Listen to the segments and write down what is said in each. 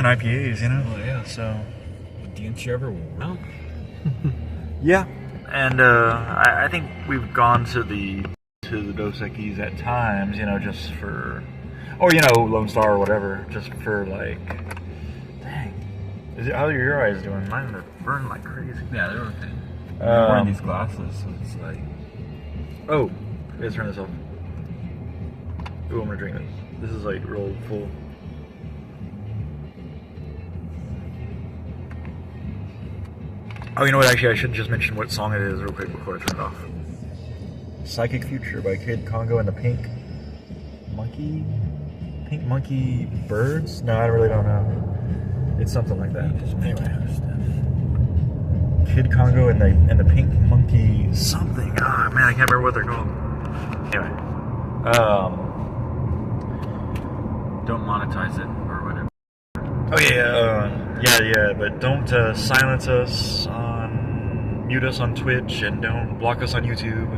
and IPAs, you know? Oh, yeah. So. Didn't you ever warm? Yeah. And I think we've gone to the Dos Equis at times, you know, just for, or, you know, Lone Star or whatever, just for like, dang. How are your eyes doing? Mine are burning like crazy. Yeah, they're okay. I'm wearing these glasses, so it's like... Oh, let's turn this off. Ooh, I'm gonna drink this. This is like real full. Oh, you know what? Actually, I should just mention what song it is real quick before I turn it off. Psychic Future by Kid Congo and the Pink Monkey Birds? No, I really don't know. It's something like that. Anyway. Kid Congo and the Pink Monkey something. Ah, man, I can't remember what they're called. Anyway. Don't monetize it or whatever. Oh yeah, but don't silence us mute us on Twitch, and don't block us on YouTube.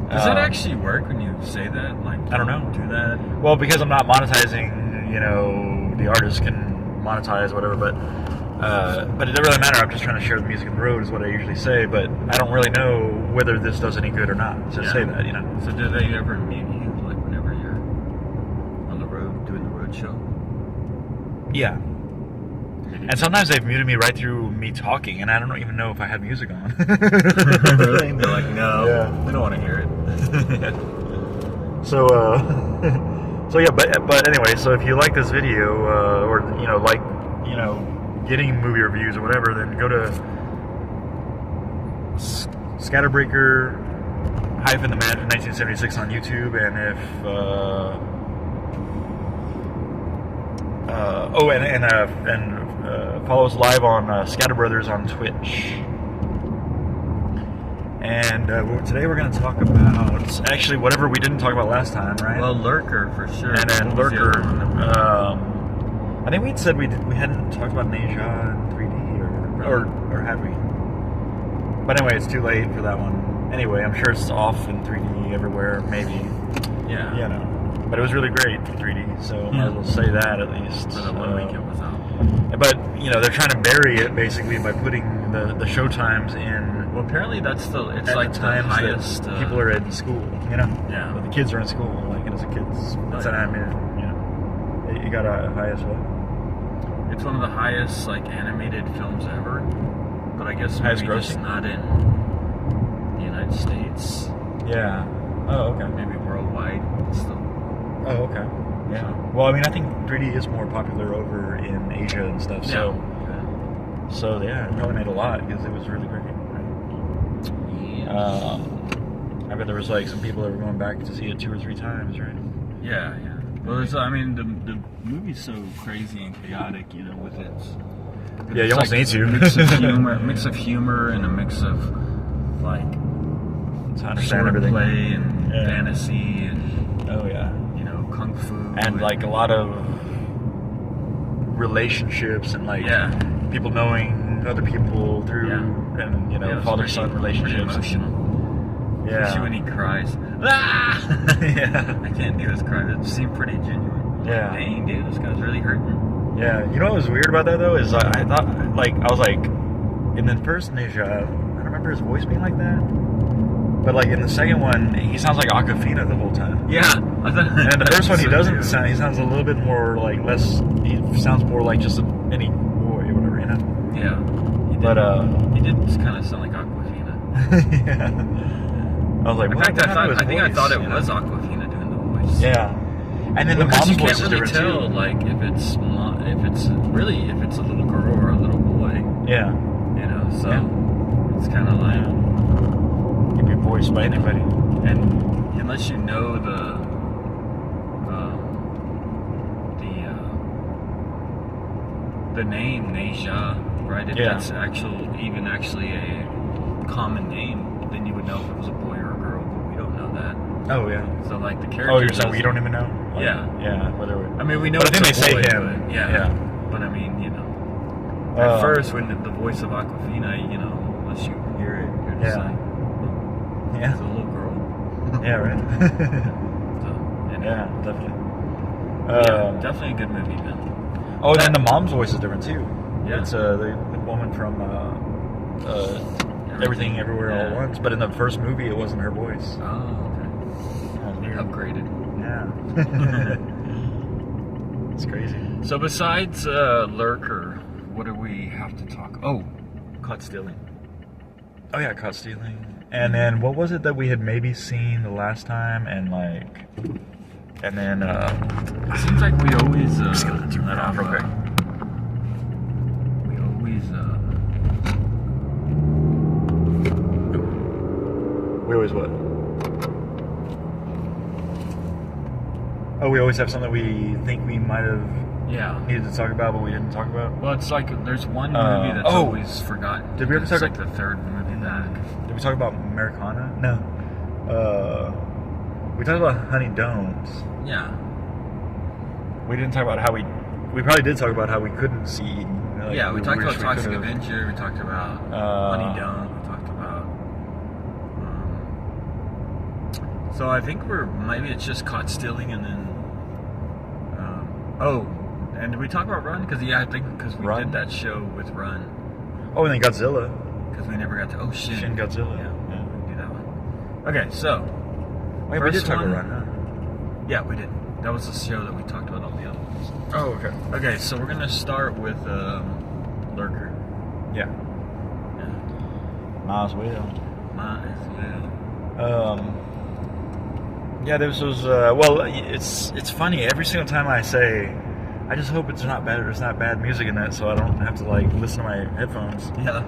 Does it actually work when you say that? Like, I don't know. Do that? Well, because I'm not monetizing, you know, the artist can monetize whatever, but it doesn't really matter. I'm just trying to share the music on the road is what I usually say, but I don't really know whether this does any good or not to say that, you know. So do they ever mute you, like whenever you're on the road doing the road show? Yeah. And sometimes they've muted me right through me talking, and I don't even know if I had music on. Really? They're like, no, we don't want to hear it. So yeah, but anyway, so if you like this video, or you know, like, you know, getting movie reviews or whatever, then go to ScatterBreaker hyphen the Magic 1976 on YouTube, and if follow us live on ScatterBrothers on Twitch. And today we're going to talk about actually whatever we didn't talk about last time, right? Well, Lurker for sure. And then Lurker. I think we said we hadn't talked about Neja in 3D, or had we? But anyway, it's too late for that one. Anyway, I'm sure it's off in 3D everywhere, maybe. Yeah. You know. But it was really great in 3D, so might as well say that at least. For the 1 week it was out. But, you know, they're trying to bury it basically by putting the show times in. Well, apparently it's like the highest. People are in school, you know? Yeah. But the kids are in school, like, and as a kids. That's what I mean, you know. You got a highest what? It's one of the highest, like, animated films ever. But I guess highest maybe just grossing? not in the United States. Yeah. Oh, okay. Maybe worldwide still. Oh, okay. Yeah. Well, I mean, I think 3D is more popular over in Asia and stuff. So, yeah, it probably made a lot because it was really great. Right? Yeah. I bet there was like some people that were going back to see it 2 or 3 times, right? Yeah. Well, I mean, the movie's so crazy and chaotic, you know, with its. Yeah, you almost need to. Mix of humor and a mix of like to understand everything. Play and fantasy and kung fu and like a lot of relationships and like people knowing other people through and you know father-son relationships. Emotional. Yeah. Especially when he cries. Ah! Yeah. I can't do his cry. It seemed pretty genuine. Yeah. Like, dang, dude, this guy's really hurting. Yeah. You know what was weird about that though is I thought I was like in the first Neja, I don't remember his voice being like that. But like in the second one, he sounds like Aquafina the whole time. Yeah, and the first one he doesn't sound. He sounds a little bit more like less. He sounds more like just any boy or whatever, you know. Yeah. He did kind of sound like Aquafina. Yeah. I was like, in fact, I thought it was Aquafina doing the voice. Yeah. And then the mom's voice is different tell, too. Like if it's a little girl or a little boy. Yeah. You know, so it's kind of like. Can be voiced by anybody, and unless you know the name Neja, right? If that's actually a common name, then you would know if it was a boy or a girl. But we don't know that. Oh yeah. So like the character. Oh, you're saying we don't even know? Like, yeah. Whatever. I mean, we know. But I think they say boy, him. But, yeah. But I mean, you know, at first when the voice of Aquafina, you know, unless you hear it, you're just like. Yeah. It's a little girl. Yeah, right. So, yeah, definitely. Definitely a good movie, man. Oh, and then the mom's voice is different too. Yeah. It's the woman from Everything Everywhere All at Once. But in the first movie, it wasn't her voice. Oh, okay. Yeah, Upgraded. Yeah. It's crazy. So besides Lurker, what do we have to talk? Oh, caught stealing. Oh yeah, caught stealing. And then what was it that we had maybe seen the last time? And then it seems like we always I'm just gonna turn that off real quick. We always We always what? Oh, we always have something we think we might have needed to talk about, but we didn't talk about. Well, it's like there's one movie that's always forgotten. Did we ever it's talk like the third movie back? Did we talk about Americana? No. We talked about Honey Domes. Yeah. We didn't talk about how we probably did talk about how we couldn't see. Like, yeah, we talked about Toxic could've. Avenger. We talked about Honey Dome. We talked about. So I think maybe it's just caught stealing, and then. And did we talk about Run? Because I think we did that show with Run. Oh, and then Godzilla. Because we never got to Shin Godzilla. Yeah, we didn't do that one. Okay, so. Wait, we did talk about Run, huh? Yeah, we did. That was the show that we talked about all the other ones. Oh, okay. Okay, so we're gonna start with Lurker. Yeah. Might as well. Yeah, this was. Well, it's funny. Every single time I say, I just hope it's not bad. There's not bad music in that, so I don't have to like listen to my headphones. Yeah.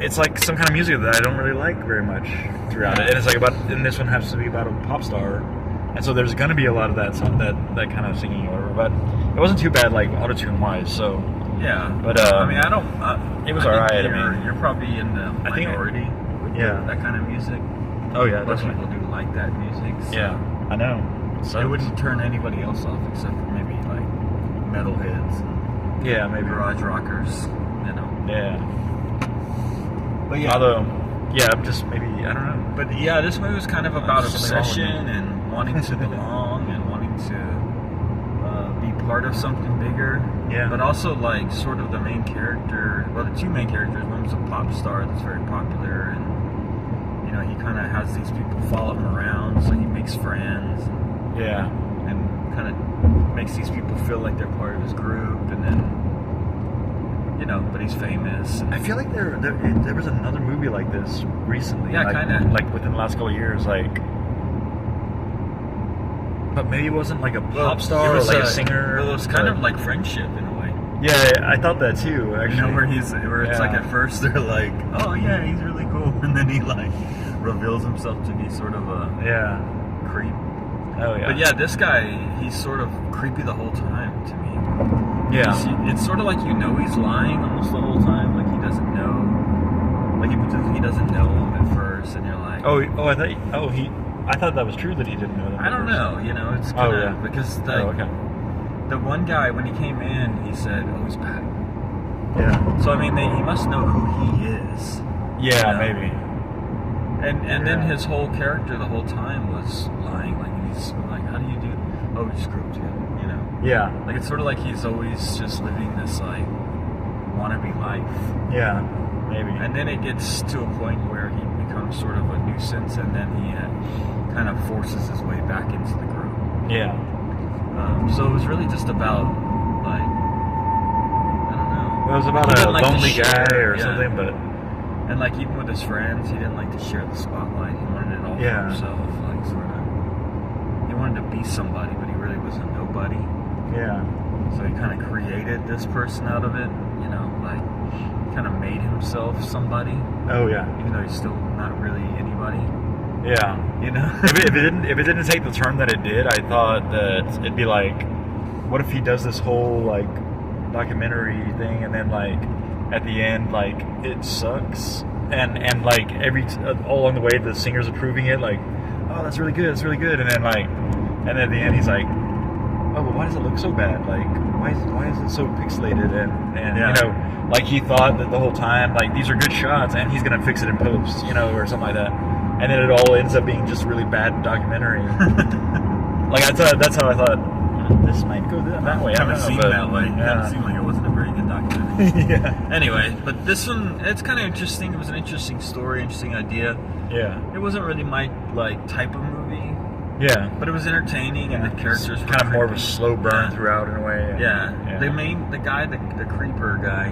It's like some kind of music that I don't really like very much throughout it, and it's like and this one has to be about a pop star, and so there's gonna be a lot of that that kind of singing or whatever. But it wasn't too bad, like autotune wise. So yeah. But I mean, I don't. it was alright. I mean, you're probably in the minority. Yeah. That kind of music. Oh yeah. Most people do like that music. So yeah. I know. So it wouldn't turn anybody else off except for maybe like metalheads. Yeah, maybe garage rockers. You know. Yeah. But yeah. Although, yeah, just maybe I don't know. But yeah, this movie was kind of about obsession and wanting to belong and wanting to be part of something bigger. Yeah. But also like sort of the main character. Well, the two main characters. One's a pop star that's very popular, and you know he kind of has these people follow him around, so he makes friends. Yeah. And kind of makes these people feel like they're part of his group, and then. You know, but he's famous. I feel like there was another movie like this recently. Yeah, like, kind of. Like within the last couple of years, like. But maybe it wasn't like a pop star or like a singer. It was kind of like friendship in a way. Yeah, I thought that too. Actually, you know, where it's like at first they're like, oh yeah, he's really cool, and then he like reveals himself to be sort of a creep. Oh yeah. But yeah, this guy, he's sort of creepy the whole time to me. Yeah. It's sort of like he's lying almost the whole time. Like he doesn't know. Like he doesn't know him at first, and you're like, I thought that was true that he didn't know that. I don't know. You know, it's kind of because the one guy when he came in, he said, "Oh, he's back." Yeah. So I mean, he must know who he is. Yeah, you know? maybe. And then his whole character the whole time was lying. Like he's like, "How do you do?" Oh, we just grew up together. You know. Yeah. Like it's sort of like he's always just living this like wannabe life. Yeah, maybe. And then it gets to a point where he becomes sort of a nuisance, and then he kind of forces his way back into the group. Yeah. So it was really just about like I don't know. It was about a lonely guy or something, but and like even with his friends, he didn't like to share the spotlight. He wanted it all for himself, like sort of. He wanted to be somebody, but he really was a nobody. Yeah. So he kind of created this person out of it, you know, like kind of made himself somebody. Oh yeah. Even though he's still not really anybody. Yeah. You know. if it didn't take the turn that it did, I thought that it'd be like, what if he does this whole like documentary thing, and then like at the end like it sucks, and like all along the way the singer's approving it, like, oh that's really good, and then at the end he's like, oh, but why does it look so bad? Like, why is it so pixelated? And you know, like he thought that the whole time, like these are good shots, and he's gonna fix it in post, you know, or something like that. And then it all ends up being just really bad documentary. Like that's how I thought this might go that way. I Kind don't of know, seemed but, that way. Yeah. It seemed like it wasn't a very good documentary. Yeah. Anyway, but this one, it's kind of interesting. It was an interesting story, interesting idea. Yeah. It wasn't really my type of movie, Yeah. but it was entertaining, and the characters were kind of more of a creepy. slow burn throughout in a way. Yeah. The guy, the creeper guy,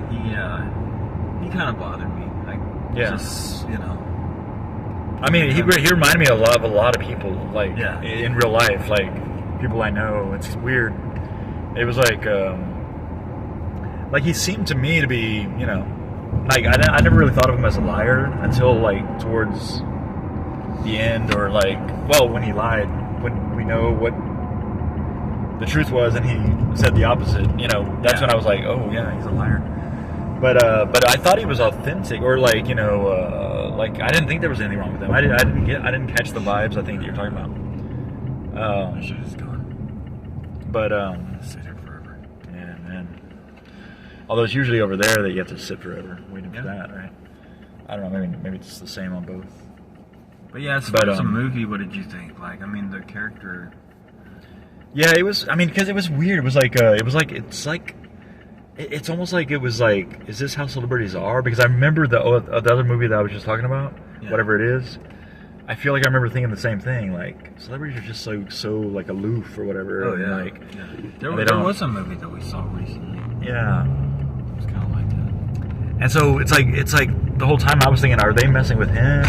he kind of bothered me. Like, just, you know. I mean, he reminded me of a lot of people, like, Yeah. in real life, like, people I know. It's weird. It was like he seemed to me to be, you know, like, I never really thought of him as a liar until, like, towards the end, or, like, well, when he lied, when we know what the truth was and he said the opposite, you know, that's when I was like, oh, yeah, he's a liar. But I thought he was authentic, or, like, you know, like, I didn't think there was anything wrong with him. I didn't catch the vibes I think that you're talking about. I should have just gone. But Sit here forever. yeah, man. Although it's usually over there that you have to sit forever waiting for that, right? I don't know. Maybe it's the same on both. But yeah, as far as a movie, what did you think? Like, I mean, the character. Yeah, it was. I mean, because it was weird. It was like it's almost like it was like, is this how celebrities are? Because I remember the other movie that I was just talking about, whatever it is. I feel like I remember thinking the same thing. Like, celebrities are just so like aloof or whatever. Oh yeah. Like, There was a movie that we saw recently. Yeah. It was kind of like that. And so it's like the whole time I was thinking, are they messing with him?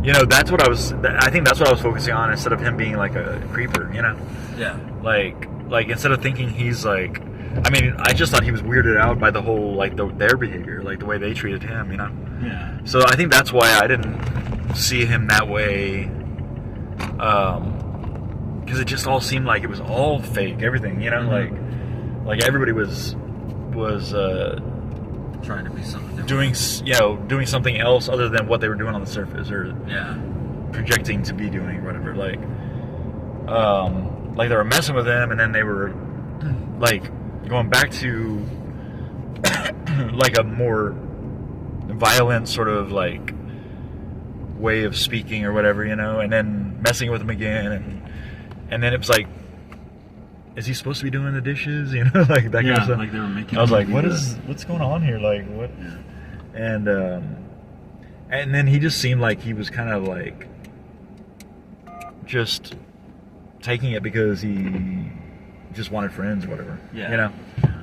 You know, that's what I think that's what I was focusing on, instead of him being like a creeper, you know? Yeah. Like instead of thinking he's like, I mean, I just thought he was weirded out by the whole, like, their behavior, like the way they treated him, you know? Yeah. So I think that's why I didn't see him that way, because it just all seemed like it was all fake, everything, you know? Mm-hmm. Like everybody was trying to be something different. Doing something else other than what they were doing on the surface, or projecting to be doing, whatever. Like they were messing with him, and then they were like going back to like a more violent sort of like way of speaking or whatever, you know, and then messing with him again, and then it was like, is he supposed to be doing the dishes? You know, like that kind of stuff. Like they were making. I was like, what's going on here? Like, what? Yeah. And then he just seemed like he was kind of like just taking it because he just wanted friends or whatever. Yeah. You know,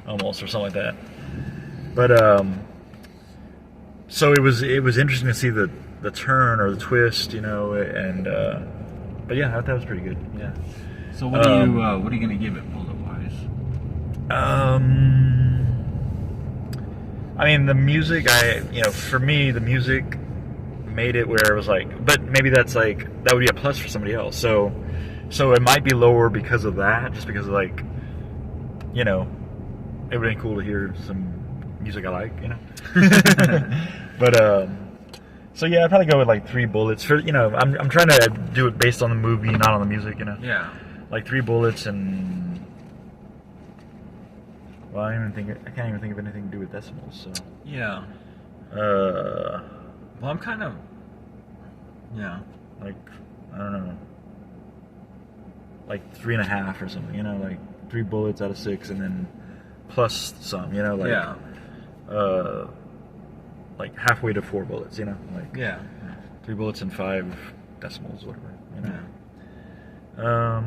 almost, or something like that. But so it was interesting to see the turn or the twist, you know, and but yeah, I thought that was pretty good. Yeah. So what are you gonna give it bullet wise? I mean, the music, for me, the music made it where it was like, but maybe that would be a plus for somebody else. So it might be lower because of that, just because of, like, you know, it would be cool to hear some music I like, you know. But so yeah, I'd probably go with like 3 bullets for, you know, I'm trying to do it based on the movie, not on the music, you know. Yeah. Like 3 bullets, and well, I can't even think of anything to do with decimals. So yeah. Well, I'm kind of like, I don't know, like 3.5 or something. You know, like 3 bullets out of 6, and then plus some. You know, like like halfway to 4 bullets. You know, like 3 bullets and 5 decimals, whatever. You know. Yeah.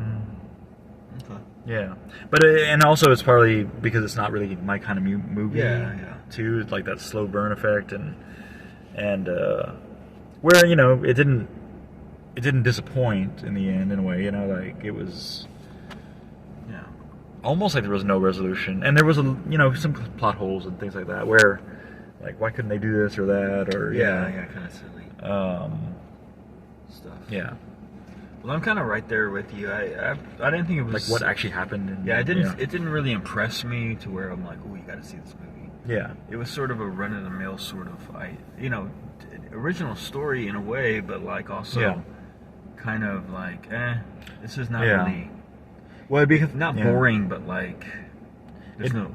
Okay. Yeah, but and also it's partly because it's not really my kind of movie. Yeah. Too, like that slow burn effect, and where, you know, it didn't disappoint in the end, in a way. You know, like it was almost like there was no resolution, and there was some plot holes and things like that, where, like, why couldn't they do this or that, or kind of silly stuff. Yeah. Well, I'm kind of right there with you. I didn't think it was like what actually happened. It didn't really impress me to where I'm like, oh, you got to see this movie. Yeah. It was sort of a run of the mill sort of, original story in a way, but like also kind of like, this is not really. Well, it'd be not boring, but like there's not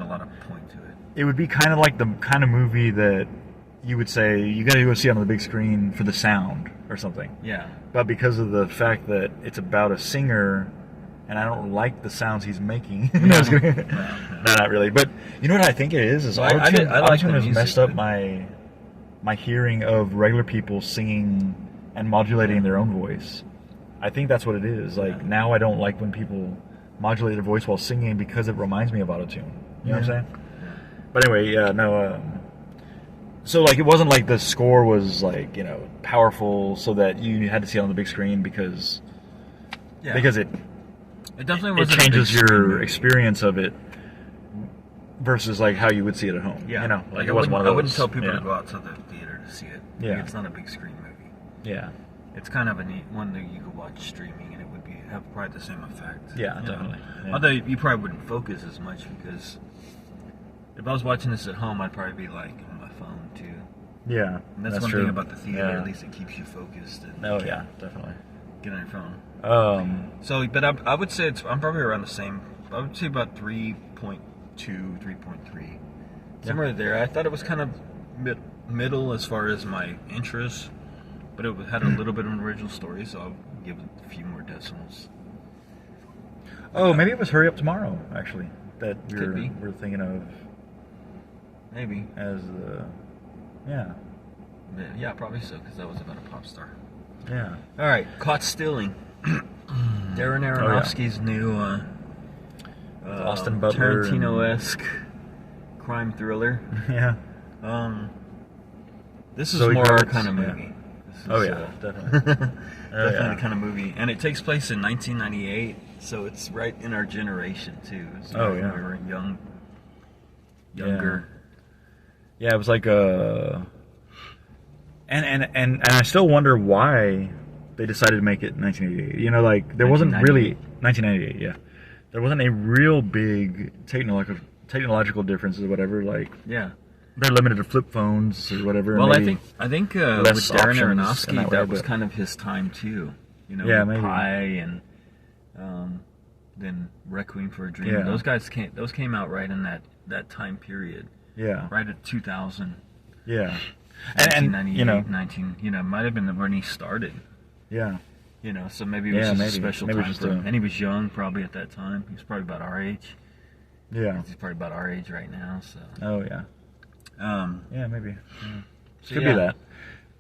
a lot of point to it. It would be kind of like the kind of movie that you would say you got to go see on the big screen for the sound or something. Yeah. But because of the fact that it's about a singer and I don't like the sounds he's making. No, not really. But you know what I think it is I like Auto-Tune the has music, messed up but- my hearing of regular people singing and modulating their own voice. I think that's what it is. Like, now I don't like when people modulate their voice while singing because it reminds me of Auto-Tune. You know what I'm saying? Yeah. But anyway, yeah, no. So like, it wasn't like the score was like, you know, powerful so that you had to see it on the big screen because Yeah. it definitely it wasn't changes a big screen your movie. experience of it versus like how you would see it at home. Yeah, You know, like I it wasn't one of those. I wouldn't tell people yeah. to go out to the theater to see it. Yeah. Like, it's not a big screen movie. Yeah. It's kind of a neat one that you could watch streaming, and it would have probably the same effect. Yeah, you know? definitely. Yeah. Although you probably wouldn't focus as much because if I was watching this at home, I'd probably be like on my phone too. Yeah, And that's one true. thing about the theater. Yeah. At least it keeps you focused. And Oh you yeah, can't definitely. get on your phone. So, but I would say I'm probably around the same. I would say about 3.2, 3.3, somewhere there. I thought it was kind of middle as far as my interest, but it had a little bit of an original story, so I'll give it a few more decimals. Oh, maybe it was Hurry Up Tomorrow, actually, that Could be. we're thinking of Maybe. as the Yeah, probably so, because that was about a pop star. yeah. All right, Caught Stealing. Darren Aronofsky's new Austin Butler Tarantino-esque crime thriller. Yeah. This is Zoe more our Kravitz, kind of yeah. movie. This is, Oh yeah, definitely. definitely yeah. the kind of movie, and it takes place in 1998, so it's right in our generation too. It's Oh, right yeah. when we were younger. Yeah, it was like and I still wonder why they decided to make it 1988. You know, like there wasn't really 1998. Yeah, there wasn't a real big technological difference or whatever. Like Yeah. they're limited to flip phones or whatever. Well, maybe, I think with less Darren options in Aronofsky, that that way, was but- kind of his time too. You know, Yeah, with maybe. Pie and then Requiem for a Dream. Yeah. Those came out right in that time period, yeah, right at 2000. yeah, and 1998, you know, might have been when he started. yeah, You know, so maybe it was Yeah, just maybe. a special Maybe time just for him. a- And he was young probably at that time. He was probably about our age. yeah. He's probably about our age right now. So, Oh yeah, yeah, maybe. Yeah. so Could yeah. be that.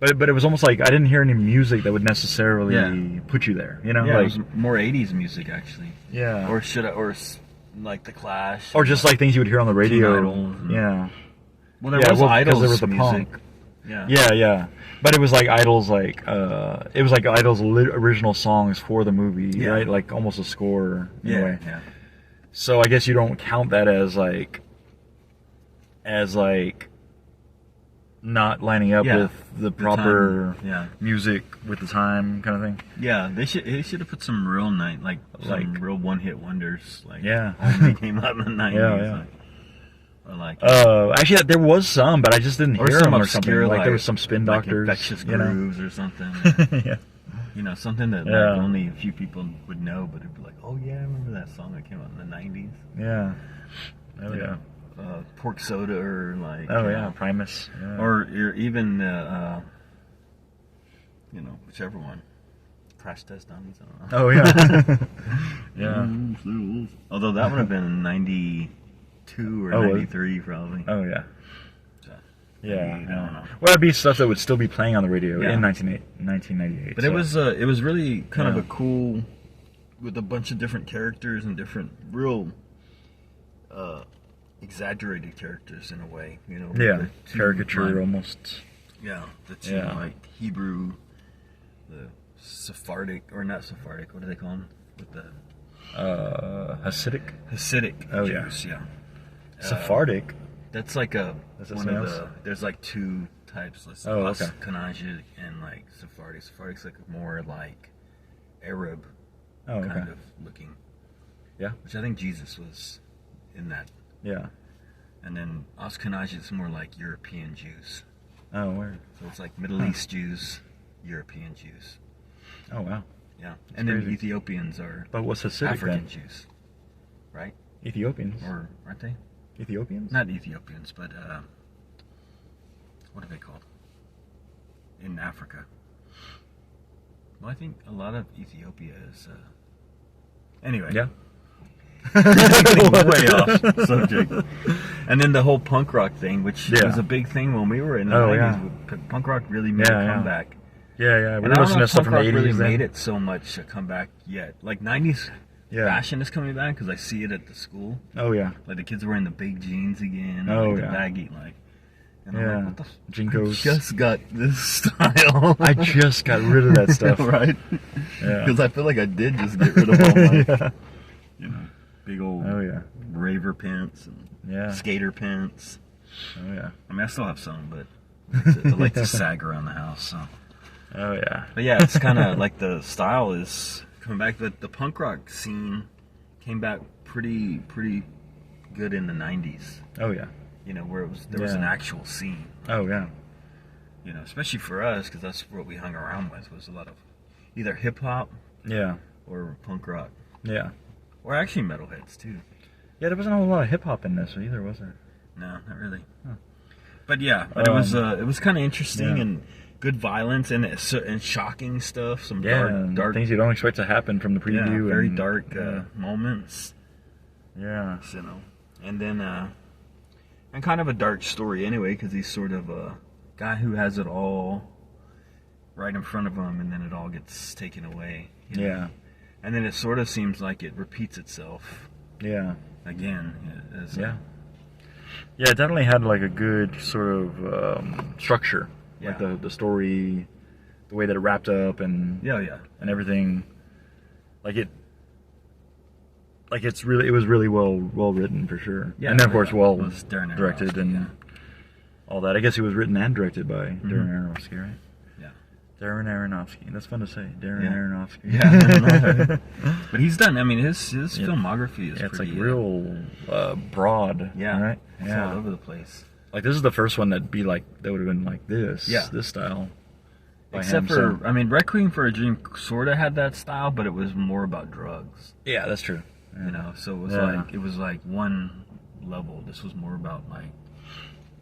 But it was almost like I didn't hear any music that would necessarily Yeah. put you there. You know, Yeah, like it was more 80s music actually. yeah, Like the Clash. or just like things you would hear on the radio. Idols and- Yeah, Well, there yeah, was well, 'cause Idols there was the music. punk. Yeah. yeah. But it was like Idol's it was like Idol's original songs for the movie, Yeah. right? Like almost a score in a way. Yeah. So I guess you don't count that as not lining up Yeah. with the proper time, yeah. music with the time kind of thing. Yeah, they should have put some real Like- real one-hit wonders. Like, Yeah. only came out in the 90s. Yeah. Like, Actually, there was some, but I just didn't or hear some them or something. obscure, Like there was some Spin like Doctors, Infectious you know. Grooves or something. Yeah. You know, something that Yeah. like, only a few people would know, but it'd be like, oh yeah, I remember that song that came out in the 90s. Yeah. Oh You yeah. know, Pork Soda or like. Oh you yeah. know, Primus. Yeah. Or even, whichever one. Crash Test Dummies, I don't know. Oh yeah. yeah. Although that would have been 92 or Oh, 93 probably. Oh yeah. So, Yeah. I don't know. Well, it'd be stuff that would still be playing on the radio Yeah. in 1998. But so. it was really kind of Yeah. a cool, with a bunch of different characters and different real exaggerated characters in a way, you know. Yeah, the two, caricature like, almost. Yeah, the two Yeah. like Hebrew, the Sephardic or not Sephardic, what do they call them? With the Hasidic. Hasidic Oh, yeah. Jews, yeah. Sephardic. That's like Is that one something of else? there's like two types. Let's Oh, okay. Ashkenazi and like Sephardic. Sephardic's like more like Arab Oh, okay. kind of looking. Yeah. Which I think Jesus was in that. Yeah. And then Ashkenazi is more like European Jews. Oh, where? So it's like Middle East Jews, European Jews. Oh, wow. Yeah. And then crazy. Ethiopians are But what's Hasidic African then? Jews. Right? Ethiopians. Or aren't they? Ethiopians? Not Ethiopians, but what are they called? In Africa. Well, I think a lot of Ethiopia is Anyway. Yeah. Getting way off subject. And then the whole punk rock thing, which was a big thing when we were in the 90s. Punk rock really made a comeback. Yeah, yeah. We were listening to stuff from the 80s. Really made it so much a comeback yet. Like 90s fashion is coming back because I see it at the school. Oh, yeah. Like the kids are wearing the big jeans again. Oh, like yeah. The baggy, like. And yeah. I'm like, what the Jinkos. I just got this style. I just got rid of that stuff. Right? Yeah. Because I feel like I did just get rid of all my, you know, big old raver pants and skater pants. Oh, yeah. I mean, I still have some, but I like to sag around the house, so. Oh, yeah. But yeah, it's kind of like the style is coming back. The punk rock scene came back pretty good in the 90s. Oh, yeah. You know, where there was an actual scene. Oh, yeah. You know, especially for us, because that's what we hung around with, was a lot of either hip-hop or punk rock. Yeah. Or actually metalheads, too. Yeah, there wasn't a whole lot of hip-hop in this either, was there? No, not really. Huh. But yeah, but it was kind of interesting and good violence and shocking stuff. Some dark things you don't expect to happen from the preview. Yeah, very dark moments. Yeah. You know, and then and kind of a dark story anyway, because he's sort of a guy who has it all right in front of him, and then it all gets taken away. You know? Yeah. And then it sort of seems like it repeats itself. Yeah. Again. Yeah, it definitely had like a good sort of structure. Yeah. Like the story, the way that it wrapped up, and and everything. It was really well written for sure. Yeah, and then of course well directed and all that. I guess it was written and directed by Darren Aronofsky, right? Yeah. Darren Aronofsky. That's fun to say. Darren Aronofsky. Yeah. But he's done. I mean, his filmography is it's pretty. Like real broad. Yeah. Right. It's all over the place. Like this is the first one that would have been like this. Yeah. This style. Except for, I mean, Requiem for a Dream sort of had that style, but it was more about drugs. Yeah, that's true. You know, so it was like one level. This was more about like,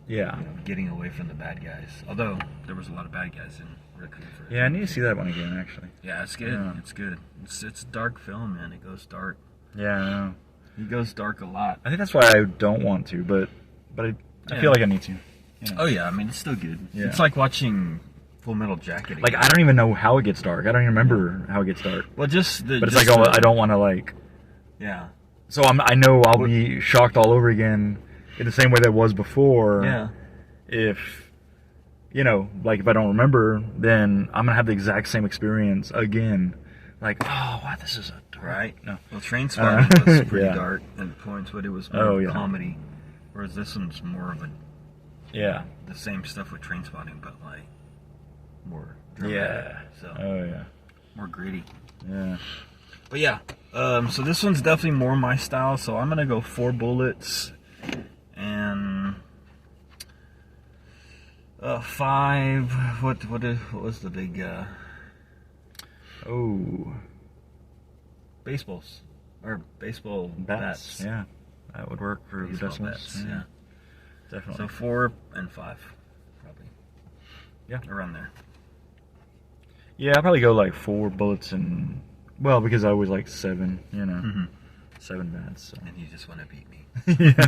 you know, getting away from the bad guys. Although there was a lot of bad guys in Requiem for a Dream. Yeah, I need to see that one again actually. Yeah, it's good. Yeah. It's good. It's a dark film, man. It goes dark. Yeah, I know. He goes dark a lot. I think that's why I don't want to, but I feel like I need to. You know? Oh yeah, I mean it's still good. Yeah. It's like watching Full Metal Jacket again. Like I don't even know how it gets dark. I don't even remember how it gets dark. Well, but it's like I don't want to like. Yeah. So I know I'll be shocked all over again in the same way that was before. Yeah. If you know, like if I don't remember, then I'm gonna have the exact same experience again. Like, oh wow, this is a dark. Right. No. Well, Trainspotting was pretty dark at points, but it was more of a comedy. Whereas this one's more of a the same stuff with Trainspotting, but like more dramatic. So more gritty. Yeah. But yeah, so this one's definitely more my style. So I'm gonna go 4 bullets and 5. What was the big baseballs or baseball bats? Yeah, that would work for the decimals. Yeah, definitely. So 4 and 5, probably. Yeah, around there. Yeah, I'll probably go like 4 bullets and because I always like 7. You know, 7 bats. So. And you just want to beat me. Yeah.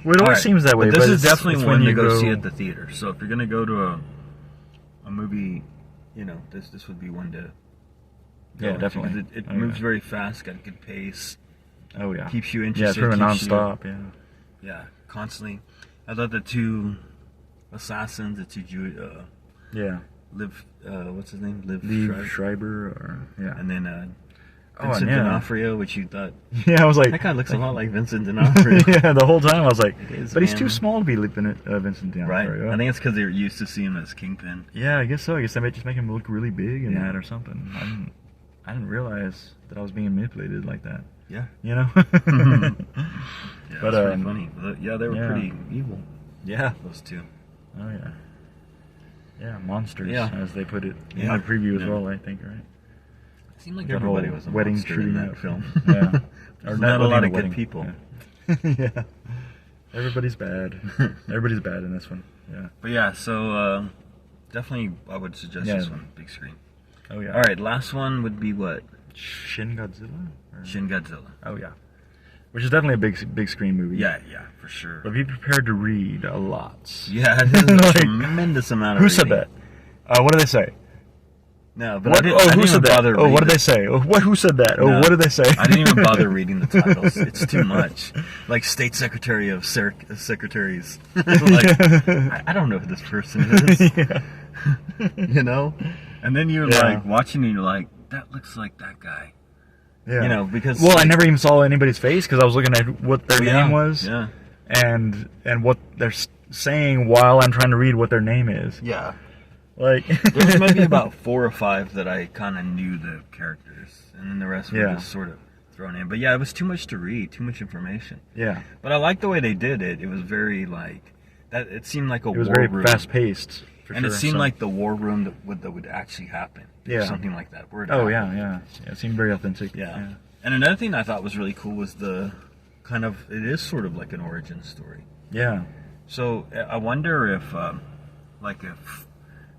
Well, it always seems that way. But this is definitely one you go see at the theater. So if you're gonna go to a movie, you know, this would be one to. Yeah, definitely. It moves very fast, got a good pace. Oh yeah. Keeps you interested. Yeah, it's pretty non-stop. Yeah, constantly. I thought the 2 assassins, the 2 Liv, what's his name? Liv Schreiber, or and then Vincent D'Onofrio, which you thought. Yeah, I was like, that guy looks a lot like Vincent D'Onofrio. Yeah, the whole time I was like, but he's too small to be Vincent D'Onofrio. Right. I think it's because they're used to seeing him as Kingpin. Yeah, I guess so. I guess they might just make him look really big in that or something. I didn't realize that I was being manipulated like that. Yeah. You know. Yeah, but pretty funny. Yeah, they were pretty evil. Yeah, those 2. Oh yeah. Yeah, monsters, as they put it in Yeah. the preview as well, I think, right? It seemed like everybody was a wedding monster in that film. Yeah. Or not a lot of good people. Yeah. Everybody's bad. Everybody's bad in this one. Yeah. But yeah, so definitely I would suggest this one, big screen. Oh yeah. All right, last one would be what? Shin Godzilla? Shin Godzilla. Oh yeah, which is definitely a big screen movie. Yeah, for sure. But be prepared to read a lot. Yeah, it is a Like, tremendous amount of Who reading. said that? What did they say? No, but What? I didn't Who said that? bother Oh, what did reading they say? Oh, what? Who said that? Oh, No, what did they say? I didn't even bother reading the titles. It's too much. Like State Secretary of Secretaries. Like, I don't know who this person is. Yeah. You know? And then you're Yeah. like watching and you're like, that looks like that guy. Yeah. You know, because Well, I like, never even saw anybody's face because I was looking at what their name was. Yeah. And what they're saying while I'm trying to read what their name is. Yeah. Like There was maybe about 4 or 5 that I kind of knew the characters, and then the rest were just sort of thrown in. But yeah, it was too much to read, too much information. Yeah. But I liked the way they did it. It was very like that. It seemed like a war It was very room. fast paced. And it seemed like the war room that would actually happen. Yeah. Something like that. Where it Oh happened. yeah. It seemed very authentic. Yeah. And another thing I thought was really cool was the kind of, it is sort of like an origin story. Yeah. So I wonder if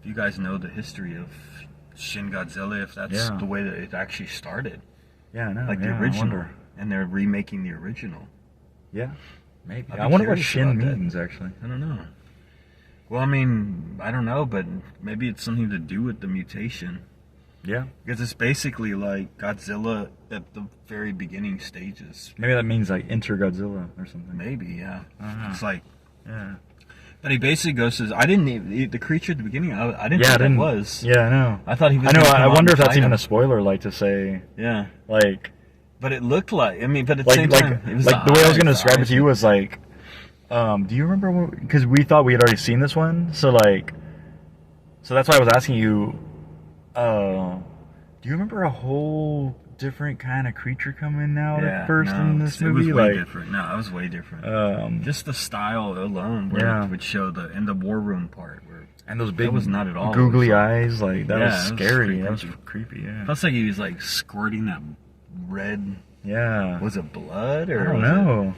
you guys know the history of Shin Godzilla, if that's the way that it actually started. Yeah, I know. Like the original. And they're remaking the original. Yeah. Maybe. I'd be I wonder what curious Shin about that. means actually. I don't know. Well, I mean, I don't know, but maybe it's something to do with the mutation. Yeah. Because it's basically like Godzilla at the very beginning stages. Maybe that means like Enter Godzilla or something. Maybe, yeah. Uh-huh. It's like, Yeah. but he basically goes to, I didn't even, the creature at the beginning, I didn't think that was. Yeah, I know. I thought he was I know. gonna come I out wonder and if that's fight even him. a spoiler, like to say, Yeah. like, But it looked like, I mean, but at the same time, it was like the way I was going to eyes, describe the it to you eyes. was like, do you remember? Because we thought we had already seen this one, so like, so that's why I was asking you. Do you remember a whole different kind of creature coming out at first in this movie? It was way like, different. No, it was way different. Just the style alone, where it would show in the war room part, where and those big, that was not at all. googly It was eyes, like that was it was scary. pretty That was creepy. creepy. Yeah. Plus, like he was like squirting that red. Yeah. Was it blood or? I don't was know.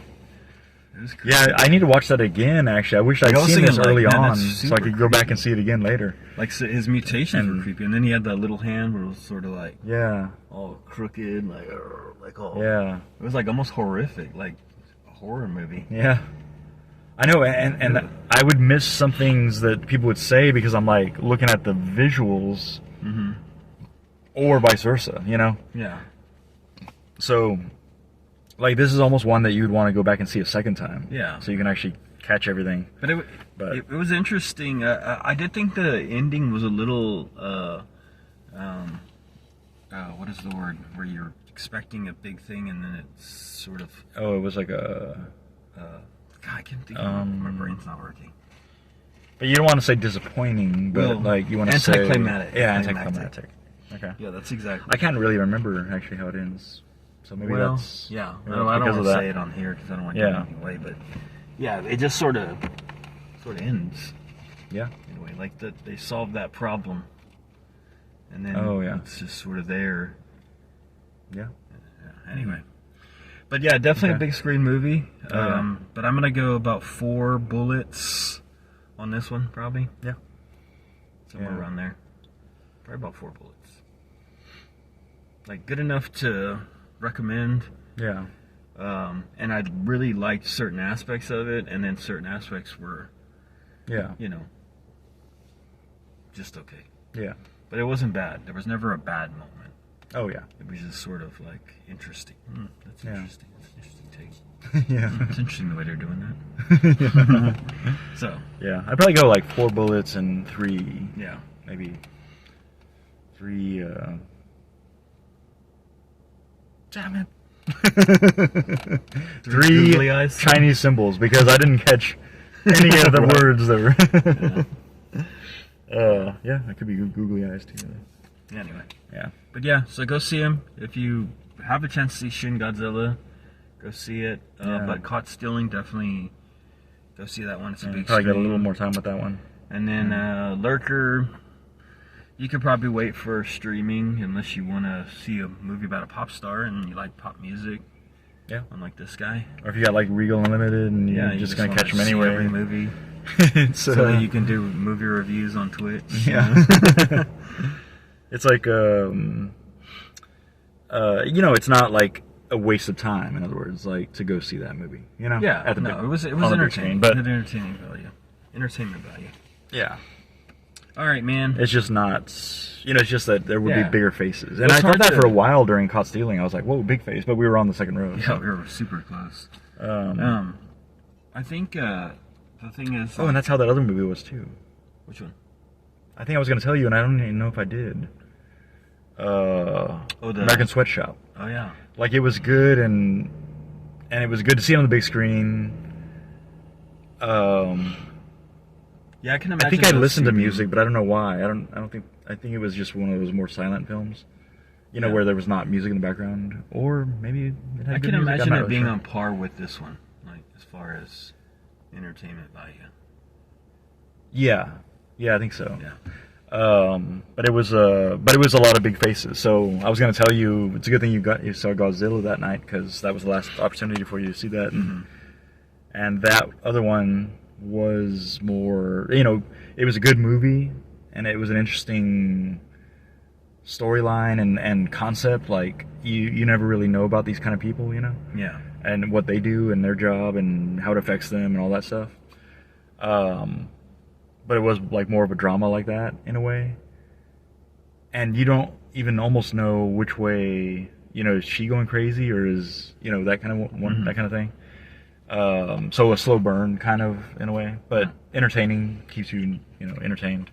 It was creepy. Yeah, I need to watch that again. Actually, I wish I'd I was seen this thinking, like, early man, on, that's so I could super go back creepy. and see it again later. Like so his mutations And- were creepy, and then he had that little hand where it was sort of like Yeah. all crooked, like all. Yeah. It was like almost horrific, like a horror movie. Yeah. I know, and I would miss some things that people would say because I'm like looking at the visuals, or vice versa, you know. Yeah. So, like, this is almost one that you'd want to go back and see a second time. Yeah. So you can actually catch everything. But it was interesting. I did think the ending was a little, what is the word? Where you're expecting a big thing and then it's sort of, Oh, it was like a. God, I can't think of it. My brain's not working. But you don't want to say disappointing, but Well, like you want to say anticlimactic. Yeah, anticlimactic. Okay. Yeah, that's exactly. I can't really remember actually how it ends. So maybe that's yeah. maybe No, that's I don't because want of to that. say it on here because I don't want to give Yeah. anything away. But yeah, it just sort of ends Yeah. in a way, like that they solved that problem, and then it's just sort of there. Yeah. Anyway, but yeah, definitely a Okay. big screen movie. Yeah. But I'm gonna go about 4 bullets on this one, probably. Yeah. Somewhere Yeah. around there. Probably about 4 bullets. Like good enough to recommend. Yeah. And I really liked certain aspects of it, and then certain aspects were, Yeah. you know, just okay. Yeah. But it wasn't bad. There was never a bad moment. Oh yeah. It was just sort of like interesting. That's Yeah. interesting. That's an interesting take. Yeah. It's interesting the way they're doing that. So, Yeah. I'd probably go like 4 bullets and 3, yeah. maybe 3. Damn it. 3 googly eyes? Chinese symbols because I didn't catch any of the Right. words that were. Yeah, it could be googly eyes too. Anyway. Yeah. But yeah, so go see him. If you have a chance to see Shin Godzilla, go see it. Yeah. But Caught Stealing, definitely go see that one. It's a big Probably got a screen. little more time with that one. And then Lurker, you could probably wait for streaming unless you want to see a movie about a pop star and you like pop music. Yeah. Unlike this guy. Or if you got like Regal Unlimited and you're you just gonna wanna catch them see anyway. Every movie. It's, So that you can do movie reviews on Twitch. Yeah. It's like you know, it's not like a waste of time. In other words, like to go see that movie. You know, Yeah, it was entertaining, but entertaining value, entertainment value. yeah, All right, man. it's just not. You know, it's just that there would be Yeah. bigger faces, and It's I thought hard that to- for a while during caught stealing. I was like, whoa, big face, but we were on the second row. Yeah, we were super close. I think the thing is. Oh, and that's how that other movie was too. Which one? I think I was going to tell you, and I don't even know if I did. The American Sweatshop. Oh yeah. Like it was good, and it was good to see it on the big screen. Yeah, I can imagine. I think I those listened to two being- music, but I don't know why. I think it was just one of those more silent films. You know, Yeah. where there was not music in the background, or maybe it had I good can music. I'm imagine not it really being sure. on par with this one, like as far as entertainment value. Yeah, I think so. Yeah. But it was a lot of big faces. So I was gonna tell you, it's a good thing you saw Godzilla that night, because that was the last opportunity for you to see that. And that other one was more, you know, it was a good movie, and it was an interesting storyline and concept. Like you never really know about these kind of people, you know. Yeah. And what they do and their job and how it affects them and all that stuff. But it was like more of a drama like that in a way. And you don't even almost know which way, you know, is she going crazy or is, you know, that kind of one, that kind of thing. So a slow burn kind of in a way, but entertaining, keeps you, you know, entertained.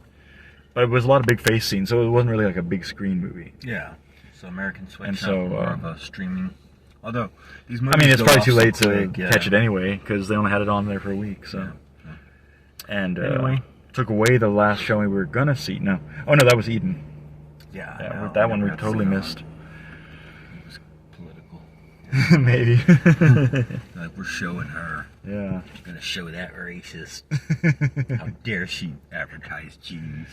But it was a lot of big face scenes, so it wasn't really like a big screen movie. Yeah. So American Sweatshop, And so, more of a streaming. Although these movies, I mean, it's go probably off too so late to quick, yeah. catch it anyway, because they only had it on there for a week. So, Yeah. and Anyway. took away the last showing we were gonna see. No, oh no, that was Eden. Yeah. Yeah, no, that one we never got to totally see that missed. one. It was political. Maybe. Like we're showing her. Yeah. We're gonna show that racist. How dare she advertise Jews?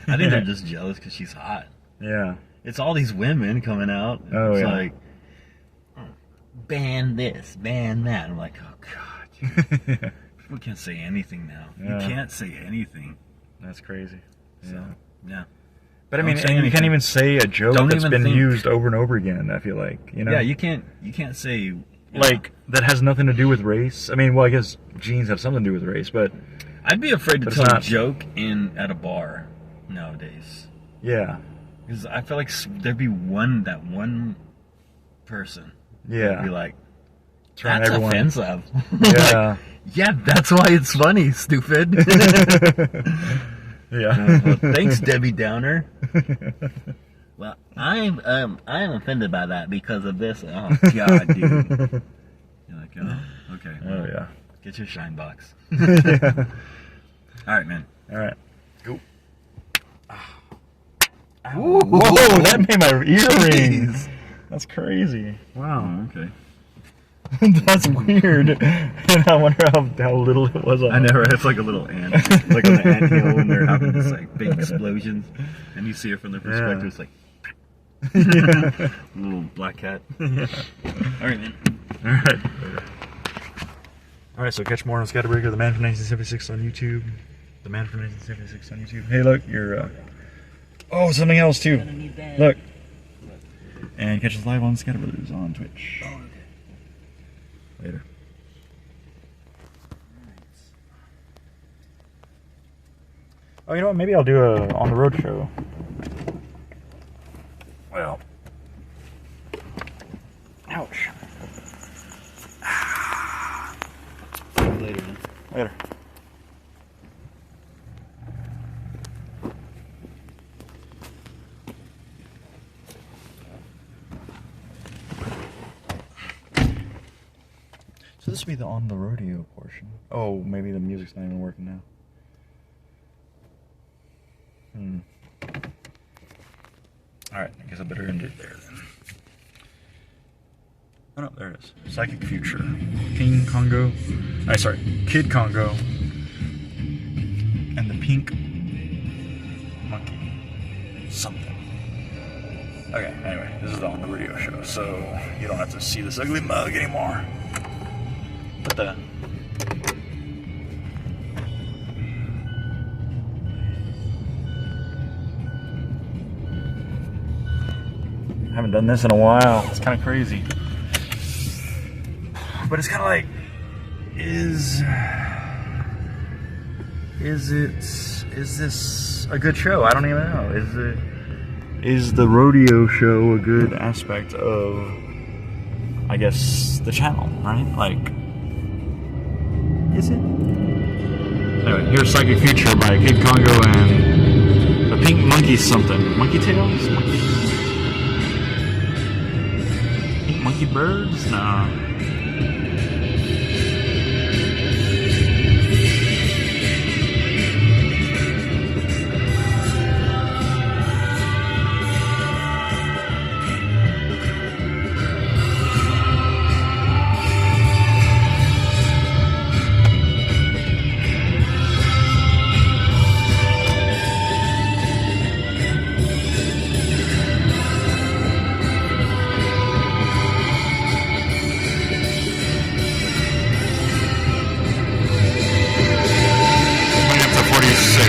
I think they're just jealous because she's hot. Yeah. It's all these women coming out. Oh, it's yeah. like, ban this, ban that. I'm like, oh god, people can't say anything now. Yeah. You can't say anything. That's crazy. So, Yeah. yeah. But I Don't mean, say and you anything. can't even say a joke Don't that's even been think. used over and over again. I feel like, you know, Yeah, you can't say like that has nothing to do with race. I mean, well, I guess jeans have something to do with race, but I'd be afraid to But it's tell a not- joke at a bar nowadays yeah, because I feel like there'd be one person who'd be yeah, like, Turn that's everyone- offensive. yeah, Yeah, that's why it's funny, stupid. yeah. Well, thanks, Debbie Downer. Well, I'm offended by that because of this. Oh God, dude. You're like, oh, okay. Oh Well, yeah. get your shine box. Yeah. All right, man. All right. Go. Ooh. Whoa, that made my earrings. That's crazy. Wow. Okay. That's weird. And I wonder how little it was on I know, right? It's like a little ant, like on the anthill when they're having this like big explosions, and you see it from the perspective. Yeah. It's like Yeah. little black cat. Yeah. All right, man. All right. All right, so catch more on ScatterBreaker, the man from 1976 on YouTube. The man from 1976 on YouTube. Hey, look, you're. Oh, something else too. Look. And catch us live on ScatterBrothers on Twitch. Later. Oh, you know what? Maybe I'll do a on the road show. Well. Ouch. Later, man. Later. So this will be the on the rodeo portion. Oh, maybe the music's not even working now. Alright, I guess I better end it there then. Oh no, there it is. Psychic Future. King Congo. Sorry, Kid Congo. And the Pink Monkey. Something. Okay, anyway, this is the on the radio show, so you don't have to see this ugly mug anymore. But the Haven't done this in a while. It's kind of crazy. But it's kind of like, is this a good show? I don't even know. Is the rodeo show a good aspect of, I guess, the channel, right? Like, is it? Anyway, here's Psychic Future by Kid Congo and the Pink Monkey something. Monkey Tails? Pink Monkey Birds? Nah.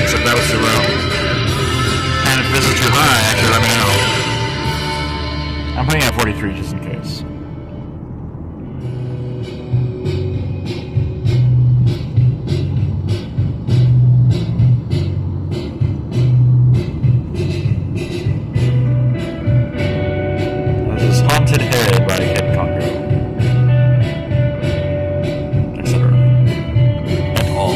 If that was too low. And if this is too high, actually let me know. I'm putting it at 43 just in case. This is Haunted Head by Kid Congo. Etc. And all.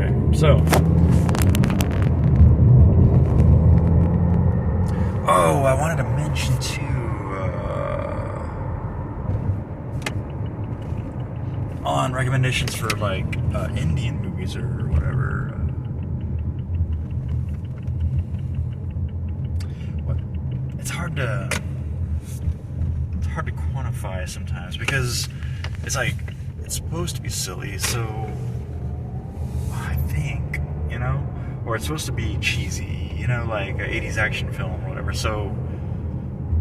Okay, so. Oh, I wanted to mention too. On recommendations for like Indian movies or whatever. It's hard to quantify sometimes because it's like it's supposed to be silly, so I think, you know, or it's supposed to be cheesy, you know, like an 80s action film or whatever. So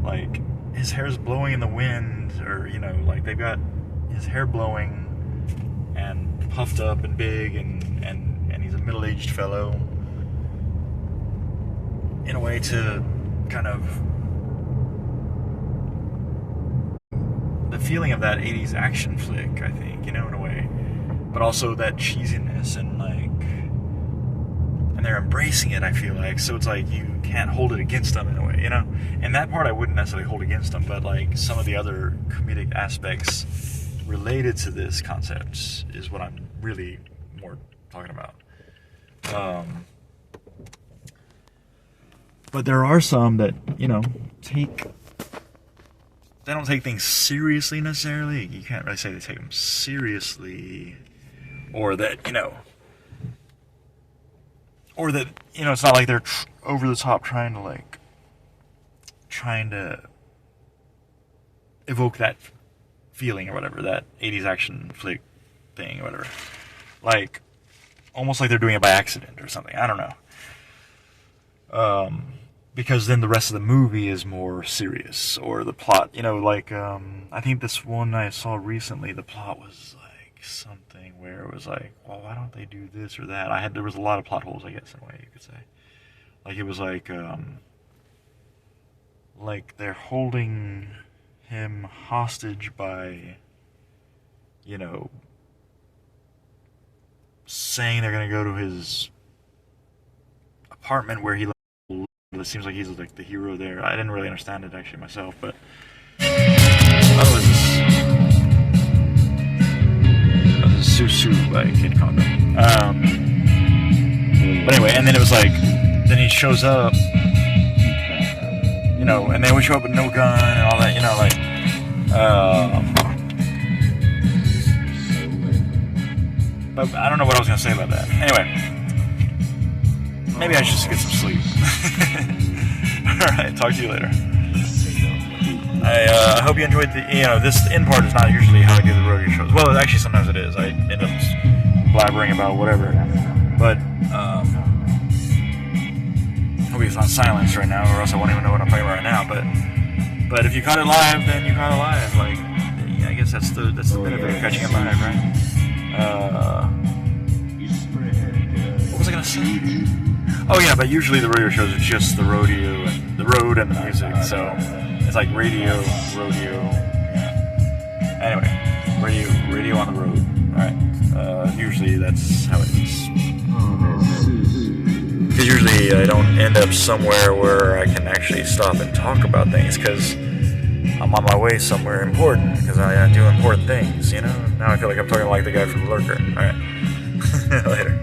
like his hair's blowing in the wind, or you know, like they've got his hair blowing and puffed up and big, and he's a middle-aged fellow, in a way to kind of the feeling of that 80s action flick, I think, you know, in a way, but also that cheesiness and and they're embracing it, I feel like, so it's like you can't hold it against them in a way, you know, and that part I wouldn't necessarily hold against them, but like some of the other comedic aspects related to this concept is what I'm really more talking about. But there are some that, you know, they don't take things seriously necessarily. You can't really say they take them seriously, or that, you know, it's not like they're over the top trying to evoke that feeling or whatever, that 80s action flick thing or whatever. Like, almost like they're doing it by accident or something. I don't know. Because then the rest of the movie is more serious, or the plot, you know, like, I think this one I saw recently, the plot was like something where it was like, well, why don't they do this or that? There was a lot of plot holes, I guess, in a way you could say. Like, it was like they're holding him hostage by, you know, saying they're going to go to his apartment where he lives. It seems like he's like the hero there. I didn't really understand it actually myself, but oh, this is Susu by Kid Kondo. But anyway, and then it was like, then he shows up, you know, and they always show up with no gun and all that, you know, like, but I don't know what I was going to say about that. Anyway, maybe I should just get some sleep. Alright, talk to you later. I hope you enjoyed this end part is not usually how I do the rodeo shows. Well, actually sometimes it is. I end up blabbering about whatever. But, hopefully it's not silence right now, or else I won't even know what I'm talking about right now. But if you caught it live, then you caught it live. Like, yeah, I guess that's the benefit of catching it live, right? What was I gonna say? Oh yeah, but usually the rodeo shows are just the rodeo and the road and the music, so it's like radio, rodeo. Yeah. Anyway, radio on the road. All right. Usually that's how it is. Because usually I don't end up somewhere where I can actually stop and talk about things, because I'm on my way somewhere important, because I do important things, you know? Now I feel like I'm talking like the guy from Lurker. All right. Later.